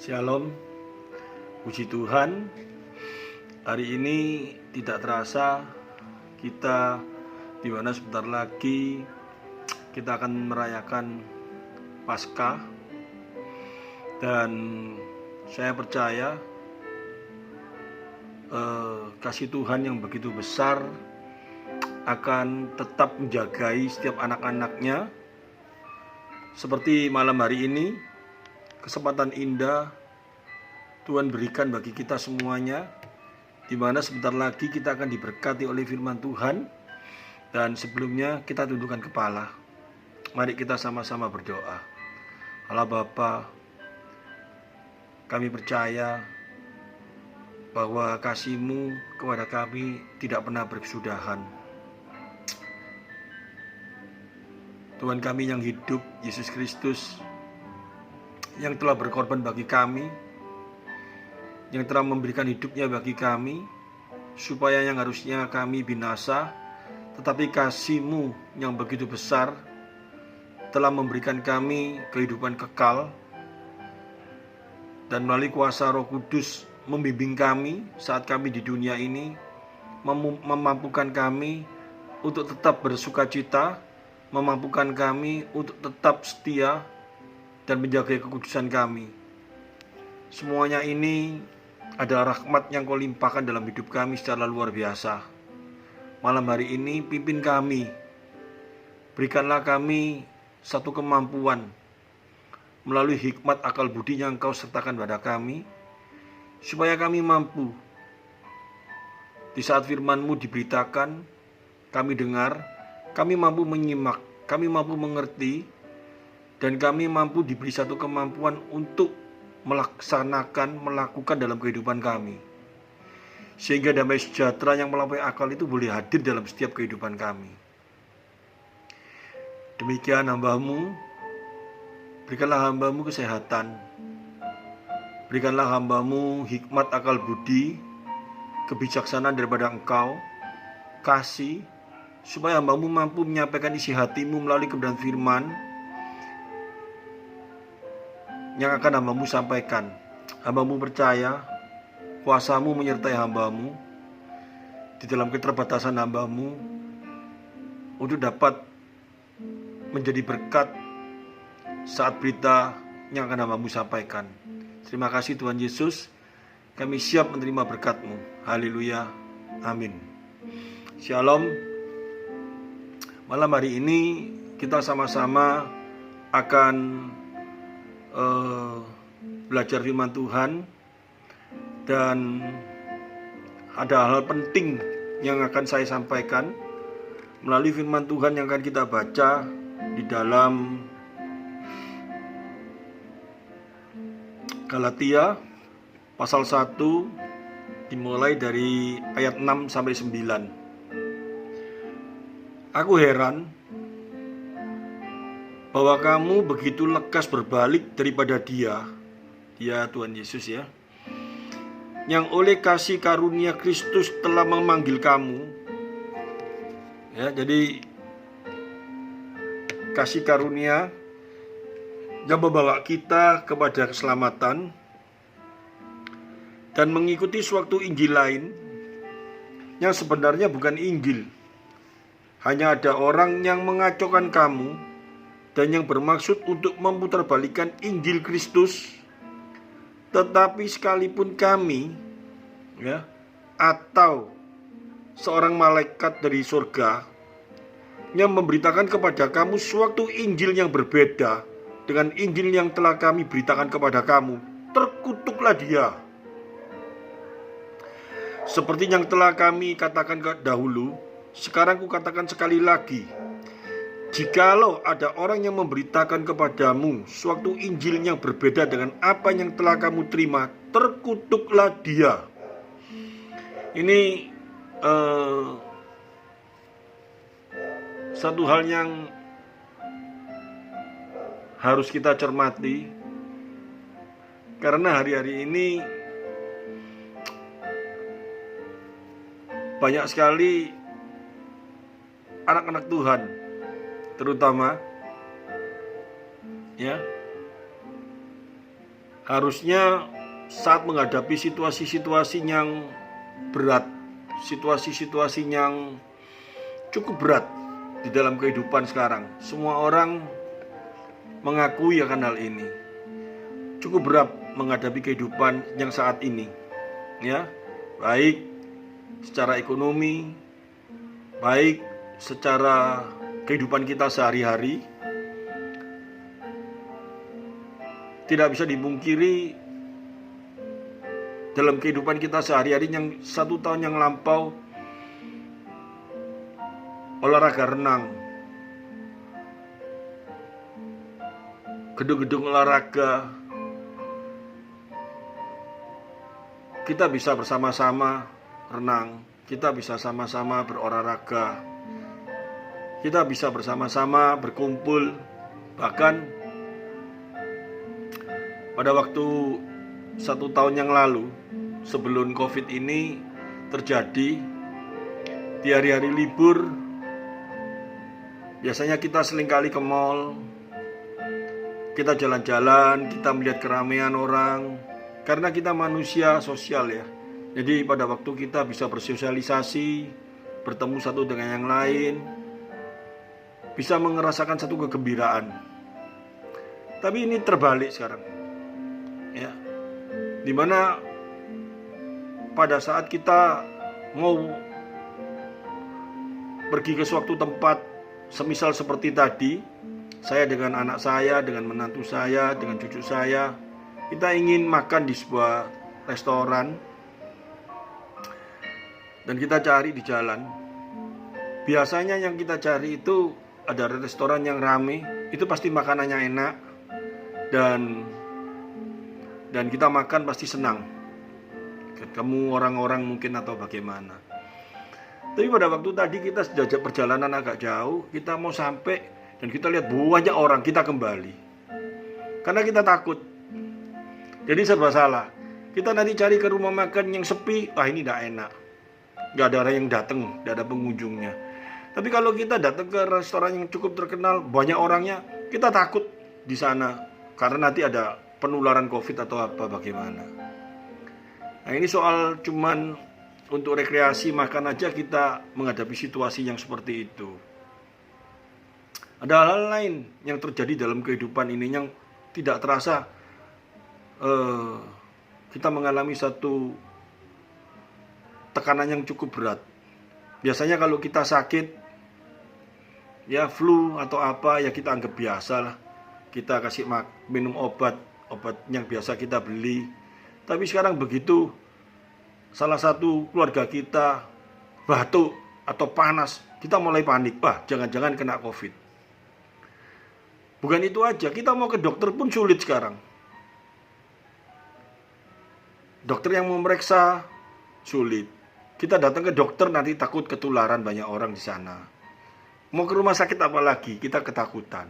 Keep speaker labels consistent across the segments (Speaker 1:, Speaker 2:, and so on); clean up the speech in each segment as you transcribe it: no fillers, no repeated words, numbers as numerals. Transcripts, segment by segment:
Speaker 1: Shalom, puji Tuhan. Hari ini tidak terasa kita dimana sebentar lagi kita akan merayakan Paskah. Dan saya percaya kasih Tuhan yang begitu besar akan tetap menjagai setiap anak-anaknya. Seperti malam hari ini, kesempatan indah Tuhan berikan bagi kita semuanya, di mana sebentar lagi kita akan diberkati oleh firman Tuhan. Dan sebelumnya kita tundukkan kepala. Mari kita sama-sama berdoa. Allah Bapa, kami percaya bahwa kasih-Mu kepada kami tidak pernah berkesudahan. Tuhan kami yang hidup, Yesus Kristus, yang telah berkorban bagi kami, yang telah memberikan hidupnya bagi kami, supaya yang harusnya kami binasa, tetapi kasih-Mu yang begitu besar telah memberikan kami kehidupan kekal. Dan melalui kuasa Roh Kudus membimbing kami saat kami di dunia ini, memampukan kami untuk tetap bersuka cita, memampukan kami untuk tetap setia dan menjaga kekudusan kami. Semuanya ini adalah rahmat yang Kau limpahkan dalam hidup kami secara luar biasa. Malam hari ini pimpin kami, berikanlah kami satu kemampuan melalui hikmat akal budi yang Kau sertakan pada kami, supaya kami mampu di saat firman-Mu diberitakan, kami dengar, kami mampu menyimak, kami mampu mengerti, dan kami mampu diberi satu kemampuan untuk melakukan dalam kehidupan kami. Sehingga damai sejahtera yang melampaui akal itu boleh hadir dalam setiap kehidupan kami. Demikian hamba-Mu, berikanlah hamba-Mu kesehatan, berikanlah hamba-Mu hikmat akal budi, kebijaksanaan daripada Engkau, kasih, supaya hamba-Mu mampu menyampaikan isi hati-Mu melalui kebenaran firman yang akan hamba-Mu sampaikan. Hamba-Mu percaya kuasa-Mu menyertai hamba-Mu di dalam keterbatasan hamba-Mu untuk dapat menjadi berkat saat berita yang akan hamba-Mu sampaikan. Terima kasih Tuhan Yesus, kami siap menerima berkat-Mu. Haleluya, amin. Shalom. Malam hari ini kita sama-sama akan belajar firman Tuhan, dan ada hal penting yang akan saya sampaikan melalui firman Tuhan yang akan kita baca di dalam Galatia pasal 1 dimulai dari ayat 6 sampai 9. Aku heran bahwa kamu begitu lekas berbalik daripada dia Tuhan Yesus ya, yang oleh kasih karunia Kristus telah memanggil kamu. Ya, jadi kasih karunia yang membawa kita kepada keselamatan dan mengikuti suatu Injil lain yang sebenarnya bukan Injil. Hanya ada orang yang mengacaukan kamu dan yang bermaksud untuk memutarbalikkan Injil Kristus. Tetapi sekalipun kami atau seorang malaikat dari surga yang memberitakan kepada kamu suatu Injil yang berbeda dengan Injil yang telah kami beritakan kepada kamu, terkutuklah dia. Seperti yang telah kami katakan dahulu, sekarang kukatakan sekali lagi, jikalau ada orang yang memberitakan kepadamu suatu Injil yang berbeda dengan apa yang telah kamu terima, terkutuklah dia. Ini satu hal yang harus kita cermati, karena hari-hari ini banyak sekali anak-anak Tuhan, terutama Harusnya saat menghadapi situasi-situasi yang berat, situasi-situasi yang cukup berat di dalam kehidupan sekarang, semua orang mengakui akan hal ini. Cukup berat menghadapi kehidupan yang saat ini, ya, baik secara ekonomi, baik secara kehidupan kita sehari-hari. Tidak bisa dipungkiri dalam kehidupan kita sehari-hari yang 1 tahun yang lampau, olahraga renang, gedung-gedung olahraga, kita bisa bersama-sama renang, kita bisa sama-sama berolahraga, kita bisa bersama-sama berkumpul. Bahkan pada waktu 1 tahun yang lalu, sebelum COVID ini terjadi, di hari-hari libur biasanya kita seringkali ke mall, kita jalan-jalan, kita melihat keramaian orang, karena kita manusia sosial ya. Jadi pada waktu kita bisa bersosialisasi, bertemu satu dengan yang lain, bisa merasakan satu kegembiraan. Tapi ini terbalik sekarang, ya, dimana pada saat kita mau pergi ke suatu tempat, semisal seperti tadi, saya dengan anak saya, dengan menantu saya, dengan cucu saya, kita ingin makan di sebuah restoran, dan kita cari di jalan. Biasanya yang kita cari itu ada restoran yang rame, itu pasti makanannya enak, dan kita makan pasti senang. Ketemu orang-orang mungkin atau bagaimana. Tapi pada waktu tadi kita sudah perjalanan agak jauh, kita mau sampai dan kita lihat banyak orang, kita kembali. Karena kita takut. Jadi serba salah. Kita nanti cari ke rumah makan yang sepi, ini tidak enak. Gak ada orang yang datang, gak ada pengunjungnya. Tapi kalau kita datang ke restoran yang cukup terkenal, banyak orangnya, kita takut di sana karena nanti ada penularan COVID atau apa bagaimana. Nah, ini soal cuman untuk rekreasi makan aja kita menghadapi situasi yang seperti itu. Ada hal lain yang terjadi dalam kehidupan ini yang tidak terasa. Kita mengalami satu tekanan yang cukup berat. Biasanya kalau kita sakit, ya flu atau apa, ya kita anggap biasa lah. Kita kasih minum obat yang biasa kita beli. Tapi sekarang begitu salah satu keluarga kita batuk atau panas, kita mulai panik, jangan-jangan kena COVID. Bukan itu aja, kita mau ke dokter pun sulit sekarang. Dokter yang memeriksa sulit. Kita datang ke dokter nanti takut ketularan banyak orang di sana. Mau ke rumah sakit apalagi, kita ketakutan.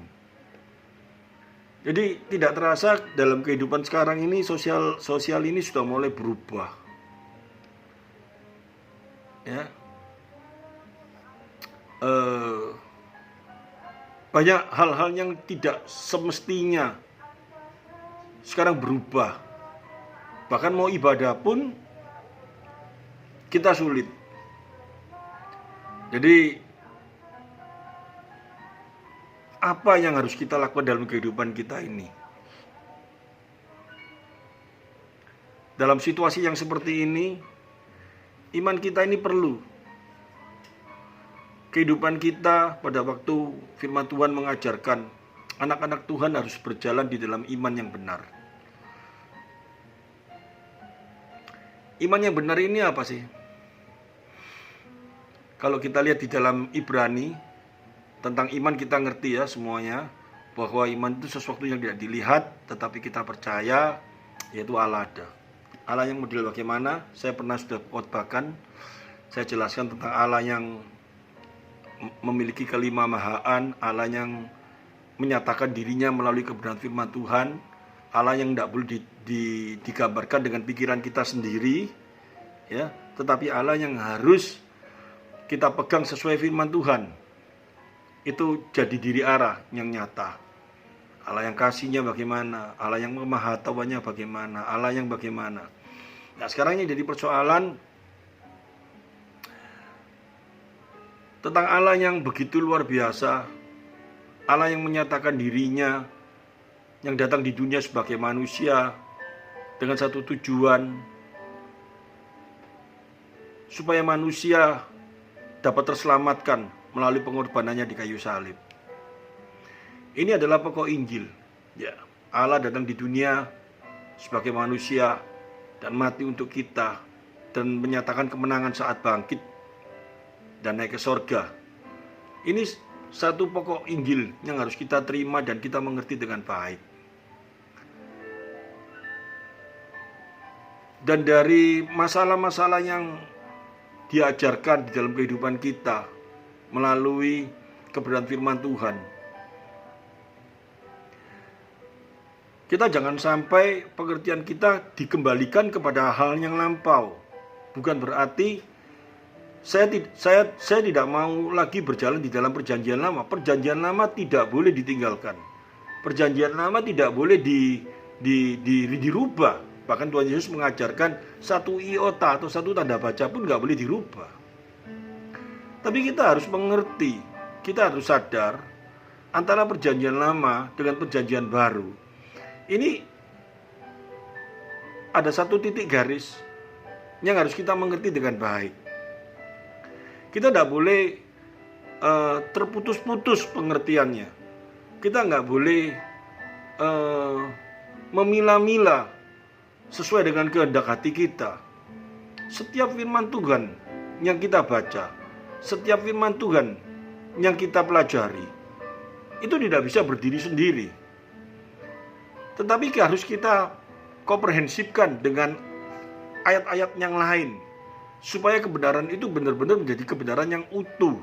Speaker 1: Jadi tidak terasa dalam kehidupan sekarang ini sosial ini sudah mulai berubah. Ya. Banyak hal-hal yang tidak semestinya sekarang berubah. Bahkan mau ibadah pun kita sulit. Jadi apa yang harus kita lakukan dalam kehidupan kita ini? Dalam situasi yang seperti ini, iman kita ini perlu. Kehidupan kita pada waktu firman Tuhan mengajarkan anak-anak Tuhan harus berjalan di dalam iman yang benar. Iman yang benar ini apa sih? Kalau kita lihat di dalam Ibrani, tentang iman kita ngerti ya semuanya, bahwa iman itu sesuatu yang tidak dilihat tetapi kita percaya, yaitu Allah ada. Allah yang model bagaimana? Saya pernah sudah khotbahkan, saya jelaskan tentang Allah yang memiliki kelima mahaan, Allah yang menyatakan dirinya melalui kebenaran firman Tuhan, Allah yang tidak boleh digambarkan dengan pikiran kita sendiri, ya, tetapi Allah yang harus kita pegang sesuai firman Tuhan. Itu jadi diri Allah yang nyata. Allah yang kasihnya bagaimana, Allah yang kemahatauannya bagaimana, Allah yang bagaimana. Nah, sekarang ini jadi persoalan tentang Allah yang begitu luar biasa, Allah yang menyatakan dirinya, yang datang di dunia sebagai manusia dengan satu tujuan, supaya manusia dapat terselamatkan melalui pengorbanannya di kayu salib. Ini adalah pokok Injil. Ya, Allah datang di dunia sebagai manusia dan mati untuk kita dan menyatakan kemenangan saat bangkit dan naik ke sorga. Ini satu pokok Injil yang harus kita terima dan kita mengerti dengan baik. Dan dari masalah-masalah yang diajarkan di dalam kehidupan kita melalui kebenaran firman Tuhan, kita jangan sampai pengertian kita dikembalikan kepada hal yang lampau. Bukan berarti saya tidak mau lagi berjalan di dalam perjanjian lama. Perjanjian lama tidak boleh ditinggalkan. Perjanjian lama tidak boleh dirubah. Bahkan Tuhan Yesus mengajarkan satu iota atau satu tanda baca pun nggak boleh dirubah. Tapi kita harus mengerti, kita harus sadar antara perjanjian lama dengan perjanjian baru. Ini ada satu titik garis yang harus kita mengerti dengan baik. Kita tidak boleh terputus-putus pengertiannya. Kita nggak boleh memilah-milah sesuai dengan kehendak hati kita. Setiap firman Tuhan yang kita baca, setiap firman Tuhan yang kita pelajari, itu tidak bisa berdiri sendiri. Tetapi harus kita komprehensifkan dengan ayat-ayat yang lain, supaya kebenaran itu benar-benar menjadi kebenaran yang utuh.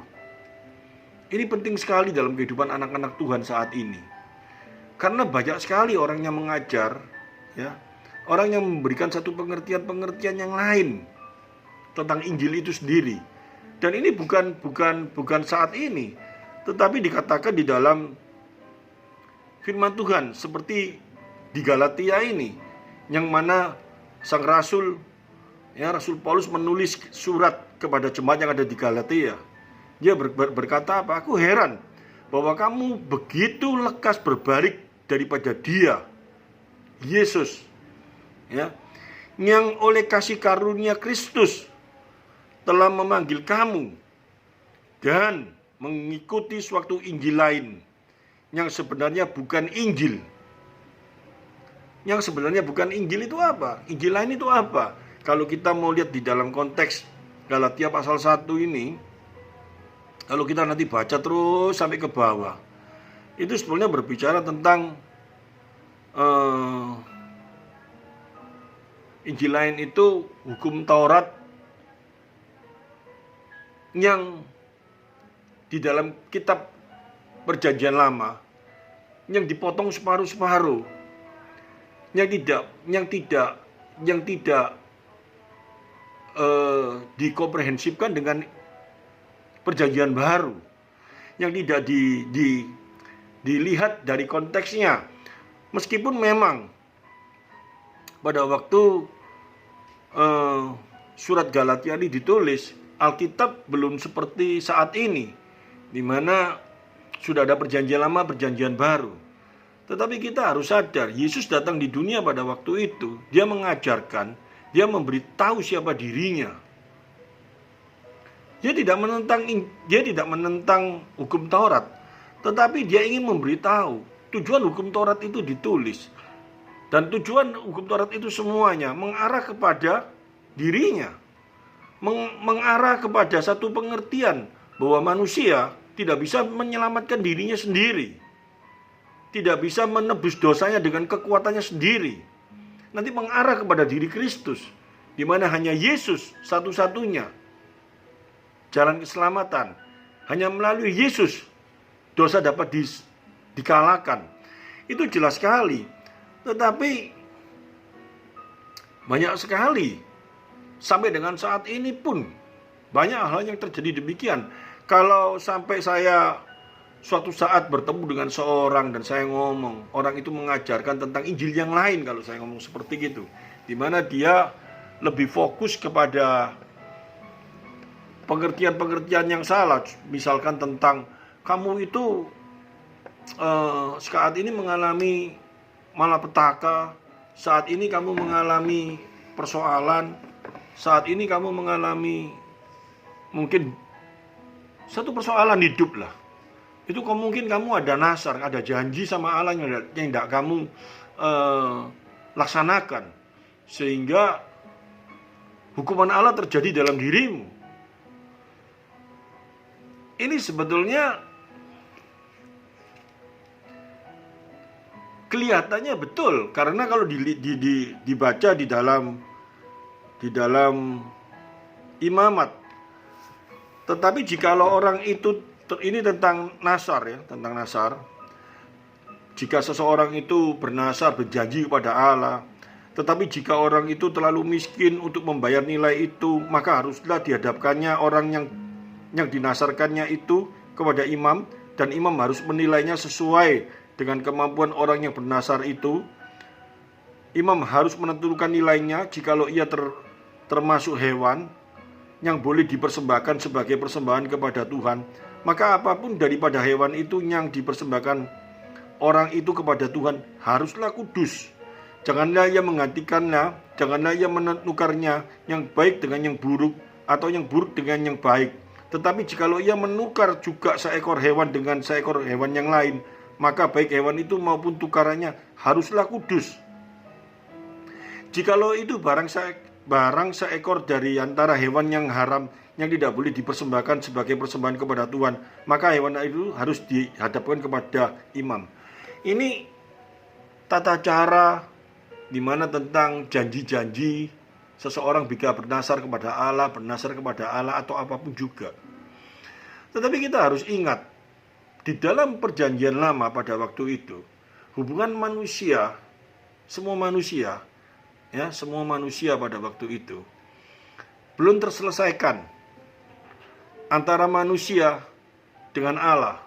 Speaker 1: Ini penting sekali dalam kehidupan anak-anak Tuhan saat ini. Karena banyak sekali orang yang mengajar, ya, orang yang memberikan satu pengertian-pengertian yang lain tentang Injil itu sendiri. Dan ini bukan saat ini, tetapi dikatakan di dalam firman Tuhan seperti di Galatia ini, yang mana sang rasul, ya, Rasul Paulus menulis surat kepada jemaat yang ada di Galatia. Dia berkata apa? Aku heran bahwa kamu begitu lekas berbalik daripada Dia, Yesus, ya, yang oleh kasih karunia Kristus telah memanggil kamu dan mengikuti suatu Injil lain yang sebenarnya bukan Injil. Yang sebenarnya bukan Injil itu apa? Injil lain itu apa? Kalau kita mau lihat di dalam konteks Galatia pasal 1 ini, kalau kita nanti baca terus sampai ke bawah, itu sebenarnya berbicara tentang Injil lain itu hukum Taurat yang di dalam kitab Perjanjian Lama yang dipotong separuh-separuh, yang tidak dikomprehensifkan dengan Perjanjian Baru, yang tidak dilihat dari konteksnya. Meskipun memang pada waktu surat Galatia ini ditulis, Alkitab belum seperti saat ini, di mana sudah ada Perjanjian Lama, Perjanjian Baru. Tetapi kita harus sadar, Yesus datang di dunia pada waktu itu. Dia mengajarkan, dia memberitahu siapa dirinya. Dia tidak menentang hukum Taurat, tetapi dia ingin memberitahu tujuan hukum Taurat itu ditulis. Dan tujuan hukum Taurat itu semuanya mengarah kepada dirinya, mengarah kepada satu pengertian bahwa manusia tidak bisa menyelamatkan dirinya sendiri, tidak bisa menebus dosanya dengan kekuatannya sendiri. Nanti mengarah kepada diri Kristus, di mana hanya Yesus satu-satunya jalan keselamatan. Hanya melalui Yesus dosa dapat dikalahkan. Itu jelas sekali. Tetapi banyak sekali sampai dengan saat ini pun banyak hal yang terjadi demikian. Kalau sampai saya suatu saat bertemu dengan seorang dan saya ngomong, orang itu mengajarkan tentang Injil yang lain kalau saya ngomong seperti gitu, di mana dia lebih fokus kepada pengertian-pengertian yang salah, misalkan tentang kamu itu saat ini mengalami malapetaka, saat ini kamu mengalami persoalan, saat ini kamu mengalami mungkin satu persoalan hidup lah. Itu mungkin kamu ada nasar, ada janji sama Allah yang tidak kamu laksanakan, sehingga hukuman Allah terjadi dalam dirimu. Ini sebetulnya kelihatannya betul, karena kalau dibaca di dalam imamat. Tetapi jikalau orang itu, ini tentang nasar ya, tentang nasar. Jika seseorang itu bernasar, berjanji kepada Allah, tetapi jika orang itu terlalu miskin untuk membayar nilai itu, maka haruslah dihadapkannya orang yang dinasarkannya itu kepada imam, dan imam harus menilainya sesuai dengan kemampuan orang yang bernasar itu. Imam harus menentukan nilainya. Jikalau ia termasuk hewan yang boleh dipersembahkan sebagai persembahan kepada Tuhan, maka apapun daripada hewan itu yang dipersembahkan orang itu kepada Tuhan haruslah kudus. Janganlah ia menggantikannya, janganlah ia menukarnya yang baik dengan yang buruk, atau yang buruk dengan yang baik. Tetapi jikalau ia menukar juga seekor hewan dengan seekor hewan yang lain, maka baik hewan itu maupun tukarannya haruslah kudus. Jikalau itu barang seekor dari antara hewan yang haram yang tidak boleh dipersembahkan sebagai persembahan kepada Tuhan, maka hewan itu harus dihadapkan kepada imam. Ini tata cara di mana tentang janji-janji seseorang jika bernasar kepada Allah atau apapun juga. Tetapi kita harus ingat, di dalam perjanjian lama pada waktu itu, hubungan manusia, semua manusia pada waktu itu belum terselesaikan antara manusia dengan Allah.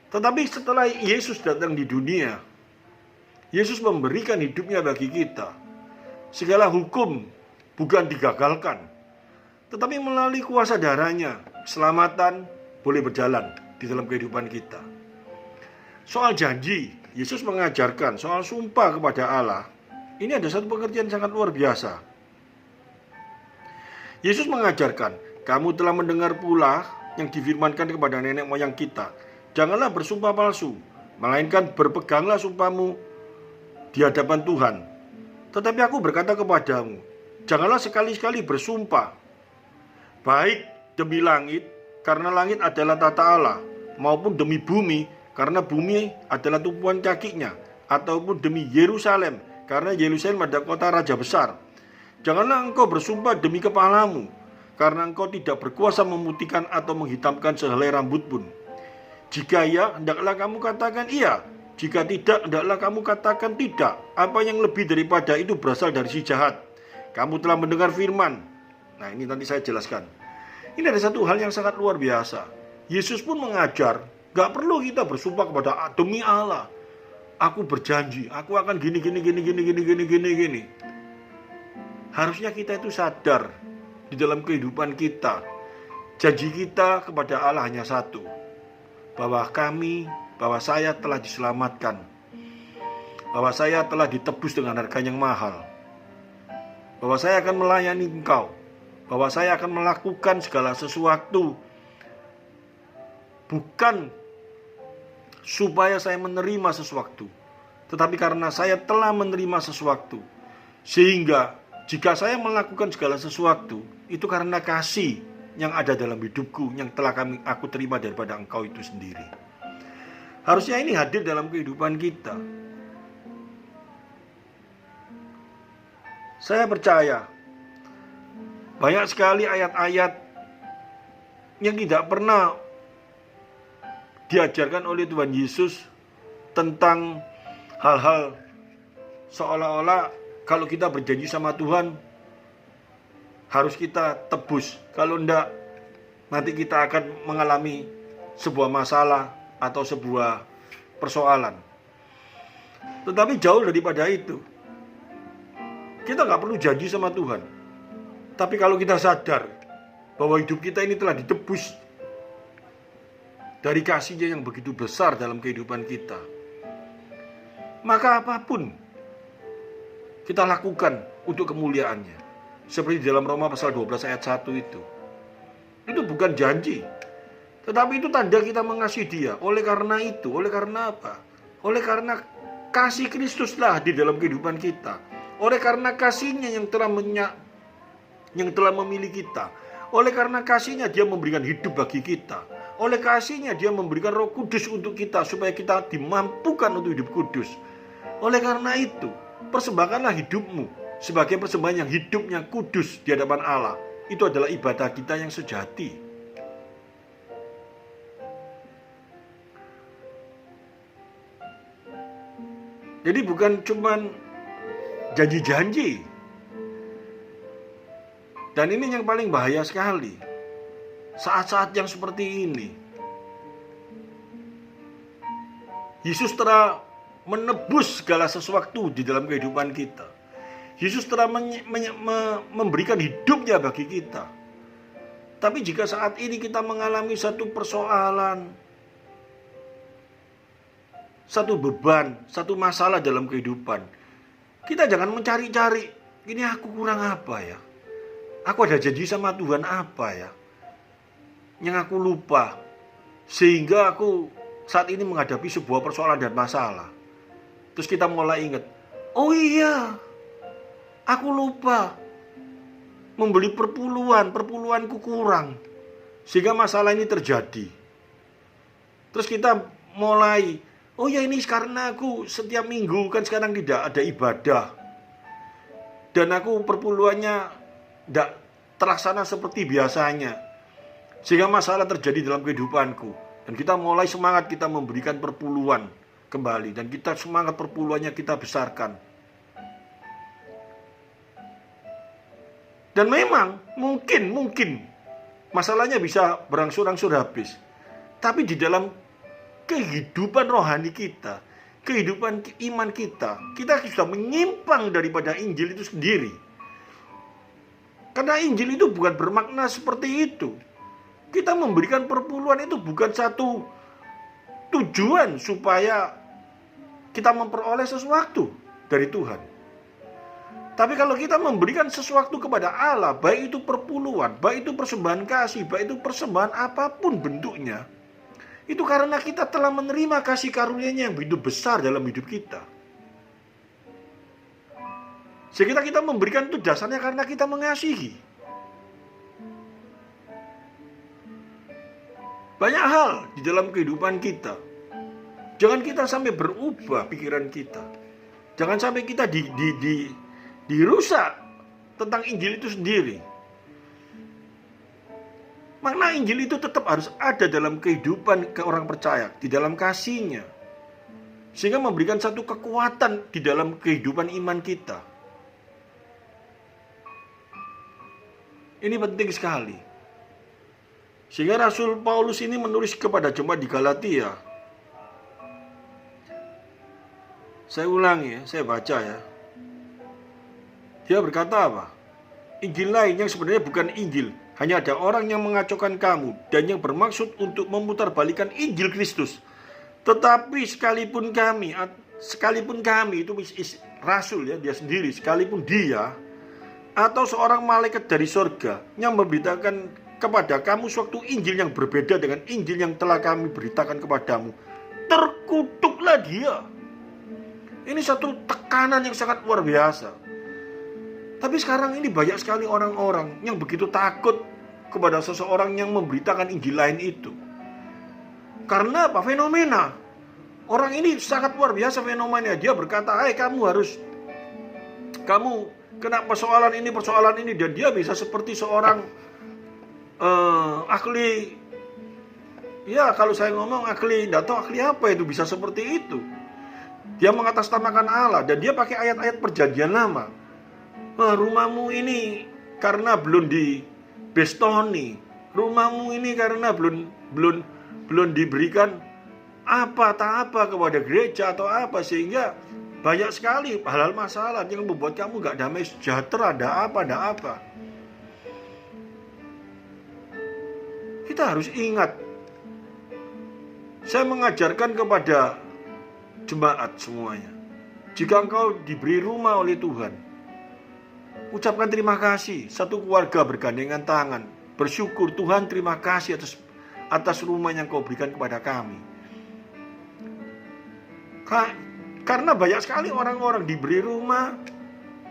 Speaker 1: Tetapi setelah Yesus datang di dunia, Yesus memberikan hidupnya bagi kita. Segala hukum bukan digagalkan, tetapi melalui kuasa darahnya, keselamatan boleh berjalan di dalam kehidupan kita. Soal janji, Yesus mengajarkan soal sumpah kepada Allah. Ini ada satu pengertian sangat luar biasa. Yesus mengajarkan, kamu telah mendengar pula yang difirmankan kepada nenek moyang kita, janganlah bersumpah palsu, melainkan berpeganglah sumpahmu di hadapan Tuhan. Tetapi aku berkata kepadamu, janganlah sekali-sekali bersumpah, baik demi langit, karena langit adalah tata Allah, maupun demi bumi, karena bumi adalah tumpuan kakinya, ataupun demi Yerusalem, karena Yerusalem adalah kota raja besar. Janganlah engkau bersumpah demi kepalamu, karena engkau tidak berkuasa memutihkan atau menghitamkan sehelai rambut pun. Jika ya, hendaklah kamu katakan iya. Jika tidak, hendaklah kamu katakan tidak. Apa yang lebih daripada itu berasal dari si jahat. Kamu telah mendengar firman. Nah, ini nanti saya jelaskan. Ini ada satu hal yang sangat luar biasa. Yesus pun mengajar, gak perlu kita bersumpah kepada demi Allah, aku berjanji, aku akan gini. Harusnya kita itu sadar di dalam kehidupan kita, janji kita kepada Allah hanya satu, bahwa saya telah diselamatkan, bahwa saya telah ditebus dengan harga yang mahal, bahwa saya akan melayani engkau, bahwa saya akan melakukan segala sesuatu bukan supaya saya menerima sesuatu, tetapi karena saya telah menerima sesuatu. Sehingga jika saya melakukan segala sesuatu, itu karena kasih yang ada dalam hidupku, yang telah aku terima daripada engkau itu sendiri. Harusnya ini hadir dalam kehidupan kita. Saya percaya banyak sekali ayat-ayat yang tidak pernah diajarkan oleh Tuhan Yesus tentang hal-hal seolah-olah kalau kita berjanji sama Tuhan harus kita tebus. Kalau enggak, nanti kita akan mengalami sebuah masalah atau sebuah persoalan. Tetapi jauh daripada itu. Kita nggak perlu janji sama Tuhan. Tapi kalau kita sadar bahwa hidup kita ini telah ditebus dari kasih-Nya yang begitu besar dalam kehidupan kita, maka apapun kita lakukan untuk kemuliaan-Nya. Seperti dalam Roma pasal 12 ayat 1 itu. Itu bukan janji, tetapi itu tanda kita mengasihi Dia. Oleh karena itu, oleh karena apa? Oleh karena kasih Kristuslah di dalam kehidupan kita. Oleh karena kasih-Nya yang telah memilih kita. Oleh karena kasih-Nya Dia memberikan hidup bagi kita. Oleh kasih-Nya Dia memberikan Roh Kudus untuk kita, supaya kita dimampukan untuk hidup kudus. Oleh karena itu, persembahkanlah hidupmu sebagai persembahan yang hidupnya kudus di hadapan Allah. Itu adalah ibadah kita yang sejati. Jadi bukan cuman janji-janji. Dan ini yang paling bahaya sekali. Saat-saat yang seperti ini, Yesus telah menebus segala sesuatu di dalam kehidupan kita. Yesus telah memberikan hidupnya bagi kita. Tapi jika saat ini kita mengalami satu persoalan, satu beban, satu masalah dalam kehidupan, kita jangan mencari-cari, ini aku kurang apa ya? Aku ada janji sama Tuhan apa ya? Yang aku lupa, sehingga aku saat ini menghadapi sebuah persoalan dan masalah. Terus kita mulai ingat, oh iya, aku lupa membeli perpuluhanku kurang, sehingga masalah ini terjadi. Terus kita mulai, oh ya ini karena aku setiap minggu kan sekarang tidak ada ibadah, dan aku perpuluhannya tidak terlaksana seperti biasanya, sehingga masalah terjadi dalam kehidupanku. Dan kita mulai semangat kita memberikan perpuluhan kembali, dan kita semangat perpuluhannya kita besarkan. Dan memang mungkin masalahnya bisa berangsur-angsur habis. Tapi di dalam kehidupan rohani kita, kehidupan iman kita sudah menyimpang daripada Injil itu sendiri. Karena Injil itu bukan bermakna seperti itu. Kita memberikan perpuluhan itu bukan satu tujuan supaya kita memperoleh sesuatu dari Tuhan. Tapi kalau kita memberikan sesuatu kepada Allah, baik itu perpuluhan, baik itu persembahan kasih, baik itu persembahan apapun bentuknya, itu karena kita telah menerima kasih karunia-Nya yang begitu besar dalam hidup kita. Sehingga kita memberikan itu dasarnya karena kita mengasihi. Banyak hal di dalam kehidupan kita. Jangan kita sampai berubah pikiran kita. Jangan sampai kita dirusak tentang Injil itu sendiri. Makna Injil itu tetap harus ada dalam kehidupan ke orang percaya, di dalam kasih-Nya, sehingga memberikan satu kekuatan di dalam kehidupan iman kita. Ini penting sekali. Sehingga Rasul Paulus ini menulis kepada jemaat di Galatia. Saya ulangi ya, saya baca ya. Dia berkata apa? Injil lain yang sebenarnya bukan Injil, hanya ada orang yang mengacaukan kamu dan yang bermaksud untuk memutarbalikkan Injil Kristus. Tetapi sekalipun kami itu Rasul ya, dia sendiri, sekalipun dia atau seorang malaikat dari sorga yang memberitakan kepada kamu suatu Injil yang berbeda dengan Injil yang telah kami beritakan kepadamu, terkutuklah dia. Ini satu tekanan yang sangat luar biasa. Tapi sekarang ini banyak sekali orang-orang yang begitu takut kepada seseorang yang memberitakan Injil lain itu. Karena apa? Fenomena. Orang ini sangat luar biasa fenomenanya. Dia berkata, kamu kena persoalan ini, dan dia bisa seperti seorang ahli. Ya kalau saya ngomong ahli, tidak tahu ahli apa itu, bisa seperti itu. Dia mengatasnamakan Allah dan dia pakai ayat-ayat perjanjian lama. Rumahmu ini karena belum dibestoni, rumahmu ini karena belum belum diberikan apa tak apa kepada gereja atau apa, sehingga banyak sekali hal-hal masalah yang membuat kamu gak damai sejahtera. Ada apa. Kita harus ingat, saya mengajarkan kepada jemaat semuanya, jika engkau diberi rumah oleh Tuhan, ucapkan terima kasih. Satu keluarga bergandengan tangan, bersyukur, Tuhan terima kasih atas rumah yang kau berikan kepada kami. Karena banyak sekali orang-orang diberi rumah,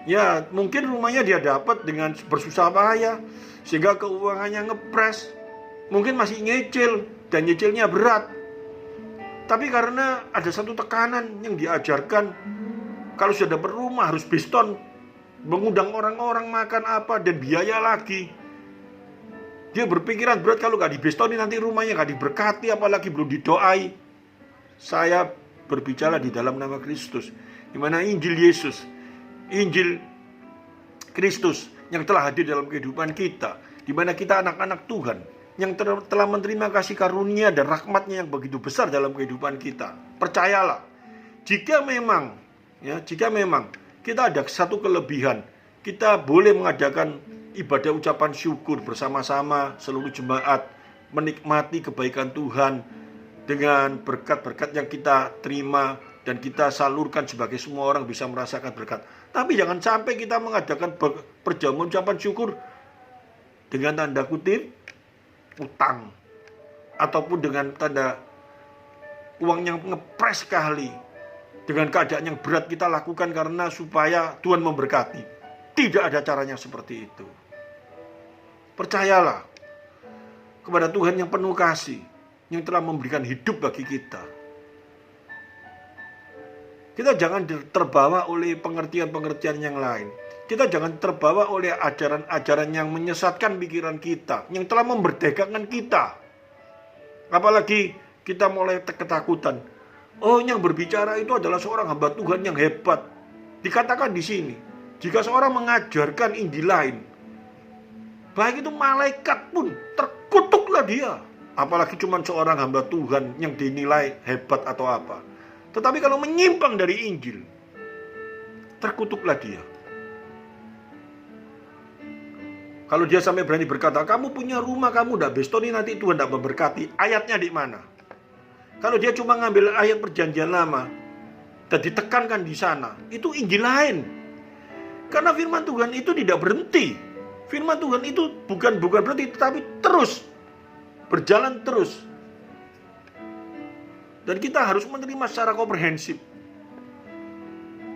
Speaker 1: ya mungkin rumahnya dia dapat dengan bersusah payah, sehingga keuangannya ngepres, mungkin masih nyicil, dan nyicilnya berat. Tapi karena ada satu tekanan yang diajarkan, kalau sudah dapat rumah harus biston, mengundang orang-orang makan apa, dan biaya lagi. Dia berpikiran berat, kalau gak dibistoni nanti rumahnya gak diberkati, apalagi belum didoai. Saya berbicara di dalam nama Kristus, di mana Injil Yesus, Injil Kristus yang telah hadir dalam kehidupan kita, di mana kita anak-anak Tuhan yang telah menerima kasih karunia dan rahmatnya yang begitu besar dalam kehidupan kita. Percayalah, jika memang kita ada satu kelebihan, kita boleh mengadakan ibadah ucapan syukur bersama-sama seluruh jemaat, menikmati kebaikan Tuhan dengan berkat-berkat yang kita terima dan kita salurkan sebagai semua orang bisa merasakan berkat. Tapi jangan sampai kita mengadakan perjamuan ucapan syukur dengan tanda kutip utang, ataupun dengan tanda uang yang ngepres sekali, dengan keadaan yang berat kita lakukan karena supaya Tuhan memberkati. Tidak ada caranya seperti itu. Percayalah kepada Tuhan yang penuh kasih, yang telah memberikan hidup bagi kita. Kita jangan terbawa oleh pengertian-pengertian yang lain. Kita jangan terbawa oleh ajaran-ajaran yang menyesatkan pikiran kita, yang telah memerdekakan kita. Apalagi kita mulai ketakutan. Oh, yang berbicara itu adalah seorang hamba Tuhan yang hebat. Dikatakan di sini, jika seorang mengajarkan Injil lain, baik itu malaikat pun terkutuklah dia. Apalagi cuma seorang hamba Tuhan yang dinilai hebat atau apa. Tetapi kalau menyimpang dari Injil, terkutuklah dia. Kalau dia sampai berani berkata, kamu punya rumah, kamu udah bestoni, nanti Tuhan tidak memberkati. Ayatnya di mana? Kalau dia cuma ngambil ayat perjanjian lama dan ditekankan di sana, itu Injil lain. Karena firman Tuhan itu tidak berhenti. Firman Tuhan itu bukan berhenti, tetapi terus berjalan terus. Dan kita harus menerima secara komprehensif.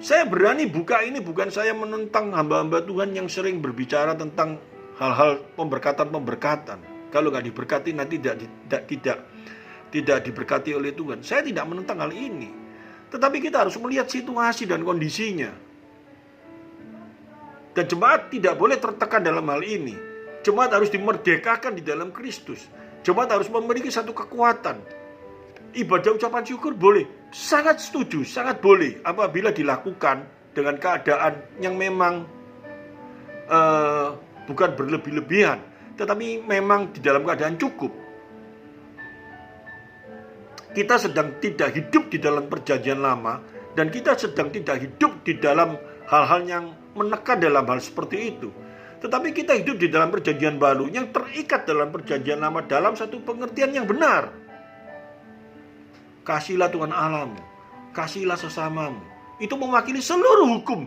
Speaker 1: Saya berani buka ini, bukan saya menentang hamba-hamba Tuhan yang sering berbicara tentang hal-hal pemberkatan. Kalau nggak diberkati nanti tidak diberkati oleh Tuhan. Saya tidak menentang hal ini. Tetapi kita harus melihat situasi dan kondisinya. Dan jemaat tidak boleh tertekan dalam hal ini. Jemaat harus dimerdekakan di dalam Kristus. Jemaat harus memiliki satu kekuatan. Ibadah ucapan syukur boleh, sangat setuju, sangat boleh apabila dilakukan dengan keadaan yang memang bukan berlebih-lebihan, tetapi memang di dalam keadaan cukup. Kita sedang tidak hidup di dalam perjanjian lama, dan kita sedang tidak hidup di dalam hal-hal yang menekan dalam hal seperti itu. Tetapi kita hidup di dalam perjanjian baru yang terikat dalam perjanjian lama dalam satu pengertian yang benar. Kasihilah Tuhan Allahmu, kasihilah sesamamu. Itu mewakili seluruh hukum.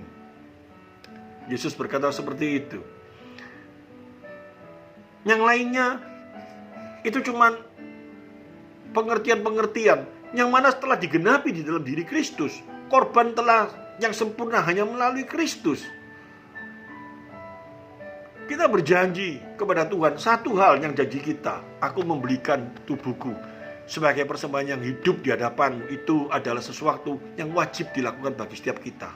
Speaker 1: Yesus berkata seperti itu. Yang lainnya itu cuma pengertian-pengertian yang mana telah digenapi di dalam diri Kristus. Korban telah yang sempurna hanya melalui Kristus. Kita berjanji kepada Tuhan satu hal yang janji kita, aku memberikan tubuhku sebagai persembahan yang hidup di hadapanmu. Itu adalah sesuatu yang wajib dilakukan bagi setiap kita.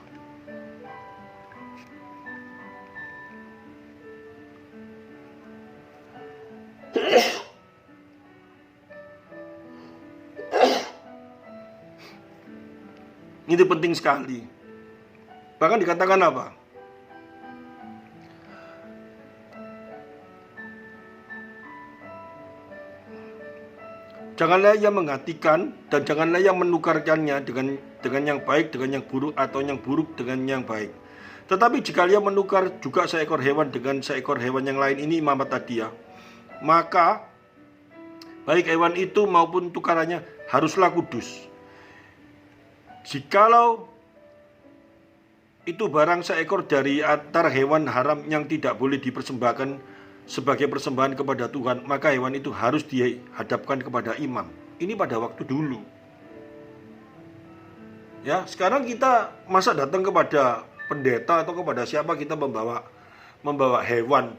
Speaker 1: Itu penting sekali. Bahkan dikatakan apa? Janganlah ia menggantikan dan janganlah ia menukarkannya dengan yang baik dengan yang buruk, atau yang buruk dengan yang baik. Tetapi jika ia menukar juga seekor hewan dengan seekor hewan yang lain, ini imamat hadiah, maka baik hewan itu maupun tukarannya haruslah kudus. Jikalau itu barang seekor dari antara hewan haram yang tidak boleh dipersembahkan sebagai persembahan kepada Tuhan, maka hewan itu harus dihadapkan kepada imam. Ini pada waktu dulu. Ya, sekarang kita masa datang kepada pendeta atau kepada siapa kita membawa hewan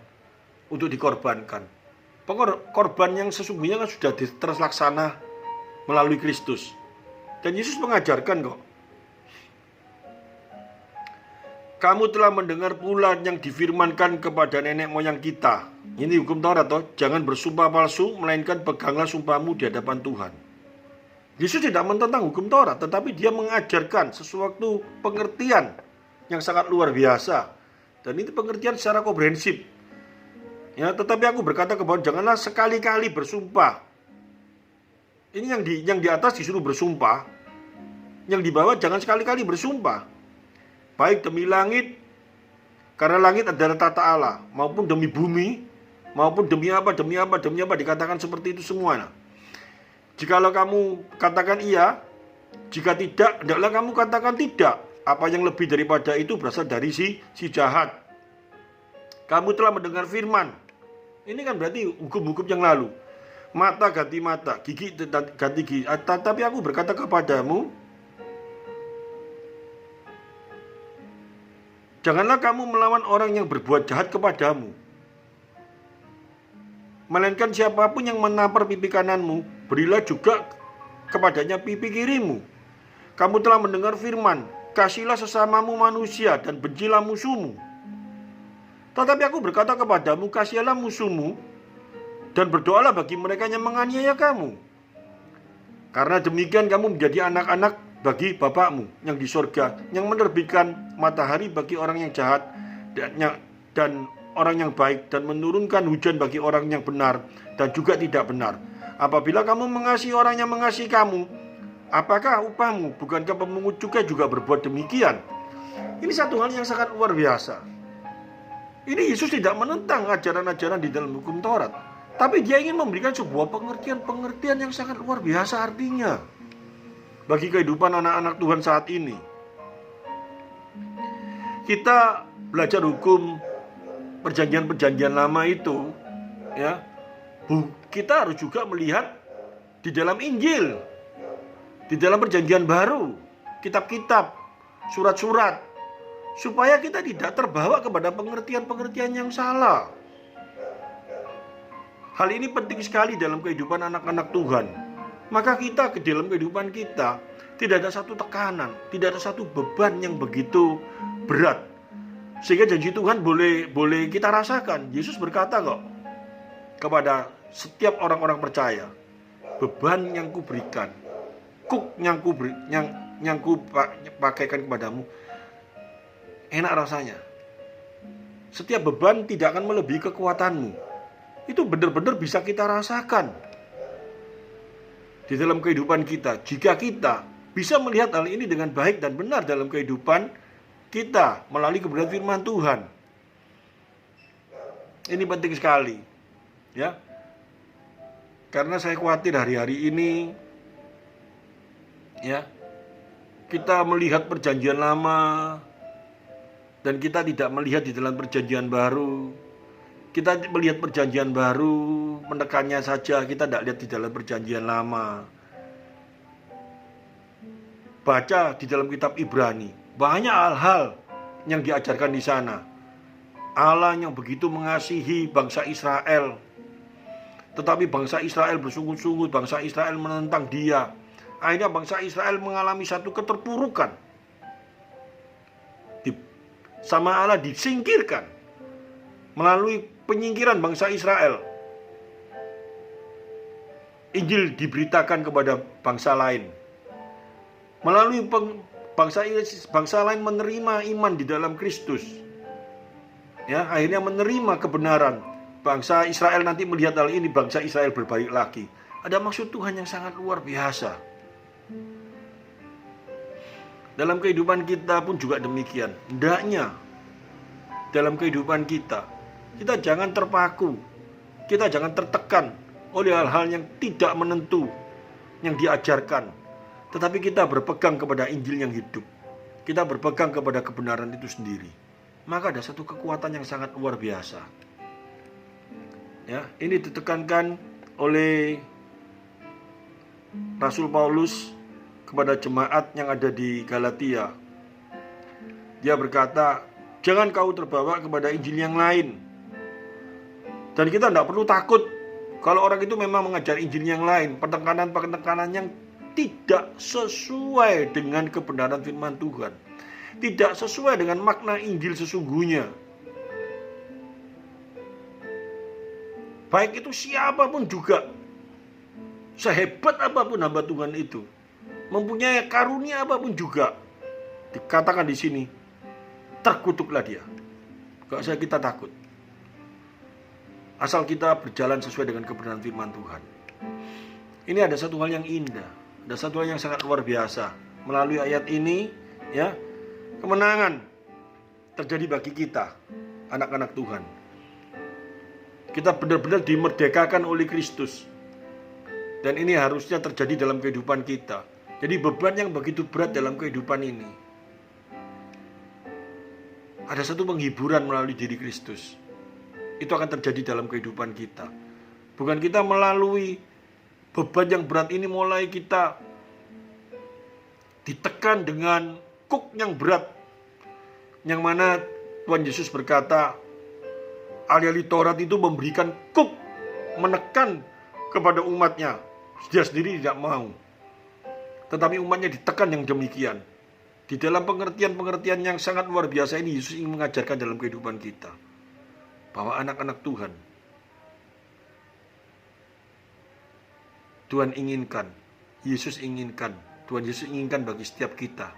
Speaker 1: untuk dikorbankan. Korban yang sesungguhnya kan sudah terlaksana melalui Kristus. Dan Yesus mengajarkan kok. Kamu telah mendengar pula yang difirmankan kepada nenek moyang kita. Ini hukum Taurat toh, jangan bersumpah palsu, melainkan peganglah sumpahmu di hadapan Tuhan. Yesus tidak menentang hukum Taurat, tetapi dia mengajarkan sesuatu pengertian yang sangat luar biasa. Dan itu pengertian secara komprehensif. Ya, tetapi aku berkata kepada janganlah sekali-kali bersumpah. Ini yang di atas disuruh bersumpah, yang di bawah jangan sekali-kali bersumpah. Baik demi langit, karena langit adalah tata Allah, maupun demi bumi, maupun demi apa, dikatakan seperti itu semua. Jikalau kamu katakan iya, jika tidak, hendaklah kamu katakan tidak. Apa yang lebih daripada itu berasal dari si jahat. Kamu telah mendengar firman. Ini kan berarti hukum-hukum yang lalu. Mata ganti mata, gigi ganti gigi. Tapi aku berkata kepadamu, janganlah kamu melawan orang yang berbuat jahat kepadamu. Melainkan siapapun yang menampar pipi kananmu, berilah juga kepadanya pipi kirimu. Kamu telah mendengar firman, kasihlah sesamamu manusia dan bencilah musuhmu. Tetapi aku berkata kepadamu, kasihilah musuhmu dan berdoalah bagi mereka yang menganiaya kamu. Karena demikian kamu menjadi anak-anak bagi Bapakmu yang di sorga, yang menerbitkan matahari bagi orang yang jahat dan orang yang baik, dan menurunkan hujan bagi orang yang benar dan juga tidak benar. Apabila kamu mengasihi orang yang mengasihi kamu, apakah upahmu? Bukankah pemungut cukai juga berbuat demikian? Ini satu hal yang sangat luar biasa. Ini Yesus tidak menentang ajaran-ajaran di dalam hukum Taurat, tapi dia ingin memberikan sebuah pengertian yang sangat luar biasa artinya bagi kehidupan anak-anak Tuhan saat ini. Kita belajar hukum perjanjian lama itu, ya, kita harus juga melihat di dalam Injil, di dalam perjanjian baru, kitab-kitab, surat-surat, supaya kita tidak terbawa kepada pengertian-pengertian yang salah. Hal ini penting sekali dalam kehidupan anak-anak Tuhan. Maka kita ke dalam kehidupan kita tidak ada satu tekanan, tidak ada satu beban yang begitu berat, sehingga janji Tuhan boleh kita rasakan. Yesus berkata kok kepada setiap orang-orang percaya, beban yang kuberikan, yang kupakaikan kepadamu, enak rasanya. Setiap beban tidak akan melebihi kekuatanmu. Itu benar-benar bisa kita rasakan di dalam kehidupan kita, jika kita bisa melihat hal ini dengan baik dan benar dalam kehidupan kita melalui kebenaran firman Tuhan. Ini penting sekali, ya. Karena saya khawatir hari-hari ini, ya, kita melihat perjanjian lama dan kita tidak melihat di dalam perjanjian baru. Kita melihat perjanjian baru, menekannya saja, kita tidak lihat di dalam perjanjian lama. Baca di dalam kitab Ibrani, banyak hal-hal yang diajarkan di sana. Allah yang begitu mengasihi bangsa Israel, tetapi bangsa Israel bersungguh-sungguh, bangsa Israel menentang dia. Akhirnya bangsa Israel mengalami satu keterpurukan. Sama Allah disingkirkan melalui penyingkiran bangsa Israel. Injil diberitakan kepada bangsa lain. Melalui bangsa lain menerima iman di dalam Kristus. Ya, akhirnya menerima kebenaran. Bangsa Israel nanti melihat hal ini, bangsa Israel berbalik lagi. Ada maksud Tuhan yang sangat luar biasa. Dalam kehidupan kita pun juga demikian. Hendaknya dalam kehidupan kita jangan terpaku, kita jangan tertekan oleh hal-hal yang tidak menentu yang diajarkan, tetapi kita berpegang kepada Injil yang hidup. Kita berpegang kepada kebenaran itu sendiri. Maka ada satu kekuatan yang sangat luar biasa. Ya, ini ditekankan oleh Rasul Paulus kepada jemaat yang ada di Galatia. Dia berkata, jangan kau terbawa kepada Injil yang lain. Dan kita tidak perlu takut kalau orang itu memang mengajar Injil yang lain, penekanan-penekanan yang tidak sesuai dengan kebenaran firman Tuhan, tidak sesuai dengan makna Injil sesungguhnya. Baik itu siapapun juga, sehebat apapun hamba Tuhan itu, mempunyai karunia apapun juga, dikatakan di sini, terkutuklah dia. Gak usah kita takut. Asal kita berjalan sesuai dengan kebenaran firman Tuhan. Ini ada satu hal yang indah, ada satu hal yang sangat luar biasa. Melalui ayat ini, ya, kemenangan terjadi bagi kita, anak-anak Tuhan. Kita benar-benar dimerdekakan oleh Kristus. Dan ini harusnya terjadi dalam kehidupan kita. Jadi beban yang begitu berat dalam kehidupan ini, ada satu penghiburan melalui diri Kristus. Itu akan terjadi dalam kehidupan kita. Bukan kita melalui beban yang berat ini mulai kita ditekan dengan kuk yang berat, yang mana Tuhan Yesus berkata, ahli Taurat itu memberikan kuk, menekan kepada umatnya. Dia sendiri tidak mau, tetapi umatnya ditekan yang demikian. Di dalam pengertian-pengertian yang sangat luar biasa ini, Yesus ingin mengajarkan dalam kehidupan kita bahwa anak-anak Tuhan inginkan, Yesus inginkan, Tuhan Yesus inginkan bagi setiap kita.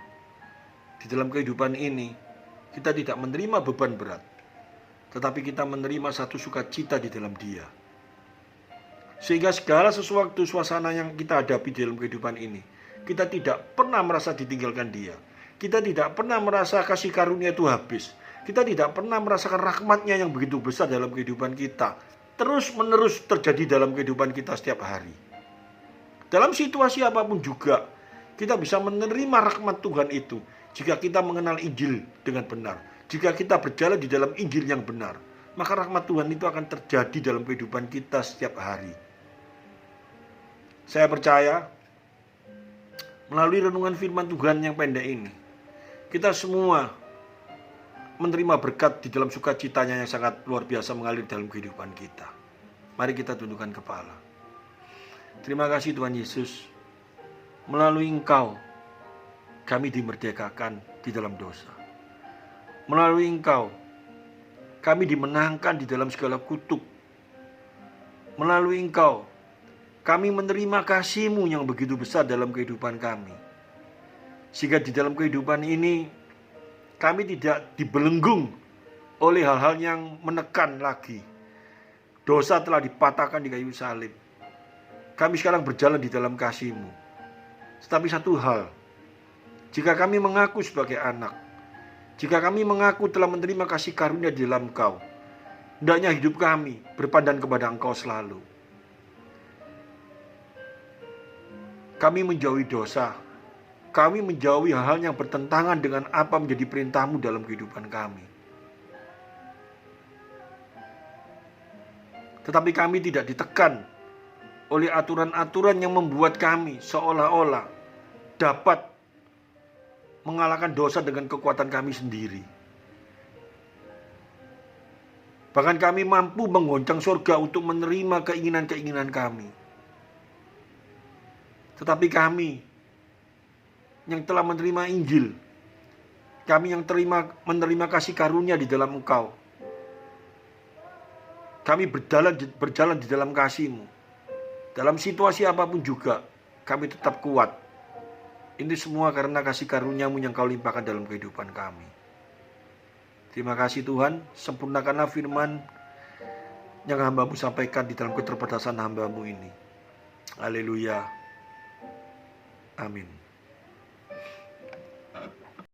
Speaker 1: Di dalam kehidupan ini, kita tidak menerima beban berat, tetapi kita menerima satu sukacita di dalam Dia. Sehingga segala sesuatu suasana yang kita hadapi di dalam kehidupan ini, kita tidak pernah merasa ditinggalkan Dia. Kita tidak pernah merasa kasih karunia itu habis. Kita tidak pernah merasakan rahmat-Nya yang begitu besar dalam kehidupan kita. Terus menerus terjadi dalam kehidupan kita setiap hari. Dalam situasi apapun juga, kita bisa menerima rahmat Tuhan itu jika kita mengenal Injil dengan benar. Jika kita berjalan di dalam Injil yang benar, maka rahmat Tuhan itu akan terjadi dalam kehidupan kita setiap hari. Saya percaya melalui renungan firman Tuhan yang pendek ini, kita semua menerima berkat di dalam sukacitanya yang sangat luar biasa mengalir dalam kehidupan kita. Mari kita tundukkan kepala. Terima kasih Tuhan Yesus. Melalui Engkau kami dimerdekakan di dalam dosa. Melalui Engkau kami dimenangkan di dalam segala kutuk. Melalui Engkau kami menerima kasih-Mu yang begitu besar dalam kehidupan kami. Sehingga di dalam kehidupan ini kami tidak dibelenggung oleh hal-hal yang menekan lagi. Dosa telah dipatahkan di kayu salib. Kami sekarang berjalan di dalam kasih-Mu. Tetapi satu hal, jika kami mengaku sebagai anak, jika kami mengaku telah menerima kasih karunia di dalam Engkau, hendaknya hidup kami berpandang kepada Engkau selalu. Kami menjauhi dosa. Kami menjauhi hal-hal yang bertentangan dengan apa menjadi perintah-Mu dalam kehidupan kami. Tetapi kami tidak ditekan oleh aturan-aturan yang membuat kami seolah-olah dapat mengalahkan dosa dengan kekuatan kami sendiri. Bahkan kami mampu menggoncang surga untuk menerima keinginan-keinginan kami. Tetapi kami yang telah menerima Injil, kami yang menerima kasih karunia di dalam Engkau, kami berjalan di dalam kasih-Mu. Dalam situasi apapun juga, kami tetap kuat. Ini semua karena kasih karunia-Mu yang Kau limpahkan dalam kehidupan kami. Terima kasih Tuhan, sempurnakanlah firman yang hamba-Mu sampaikan di dalam keterbatasan hamba-Mu ini. Haleluya. Amin.